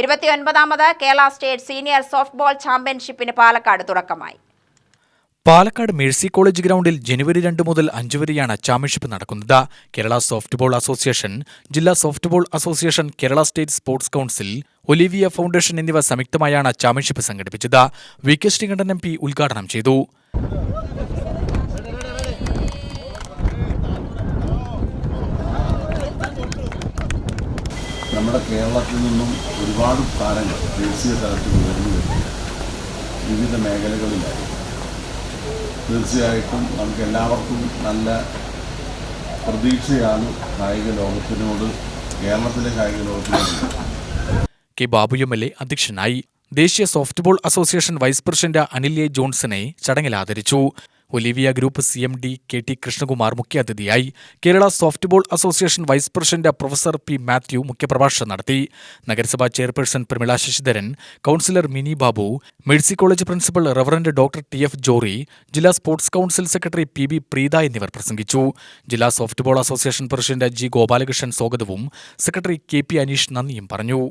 29ാമത് Kerala state senior softball ചാമ്പ്യൻഷിപ്പിന് പാലക്കാട് തുടക്കമായി. Palakkad Mercy college ഗ്രൗണ്ടിൽ ജനുവരി 2 മുതൽ 5 വരെയാണ് ചാമ്പ്യൻഷിപ്പ് നടക്കുന്നത്. കേരള സോഫ്റ്റ്ബോൾ അസോസിയേഷൻ, ജില്ലാ softball association, Kerala state sports council, Olivia foundation എന്നിവ സംയുക്തമായാണ് ചാമ്പ്യൻഷിപ്പ് സംഘടിപ്പിച്ചത്. വി കെ ശ്രീകണ്ഠൻ MP ഉദ്ഘാടനം ചെയ്തു. നമ്മുടെ കേരളത്തിൽ നിന്നും ഒരുപാട് താരങ്ങൾ ദേശീയ തലത്തിൽ ഉയർന്നു വരുന്നത് വിവിധ മേഖലകളിലായി. തീർച്ചയായിട്ടും നമുക്ക് എല്ലാവർക്കും നല്ല പ്രതീക്ഷയാണ് കായിക ലോകത്തിനോട്, കേരളത്തിലെ കായിക ലോകത്തിനോട്. കെ ബാബു MLA അധ്യക്ഷനായി. ദേശീയ softball association vice president Anil A. ജോൺസനെ ചടങ്ങിൽ ആദരിച്ചു. Olivia group CMD KT Krishnakumar മുഖ്യാതിഥിയായി. Kerala softball association vice president professor P. Mathew മുഖ്യപ്രഭാഷണം നടത്തി. നഗരസഭാ chairperson Pramila Sasidharan, councillor Mini Babu, Mercy college principal reverend doctor TF Jori, ജില്ലാ sports council secretary PB Preetha എന്നിവർ പ്രസംഗിച്ചു. ജില്ലാ softball association president G. Gopalakrishnan സ്വാഗതവും സെക്രട്ടറി KP അനീഷ് നന്ദിയും പറഞ്ഞു.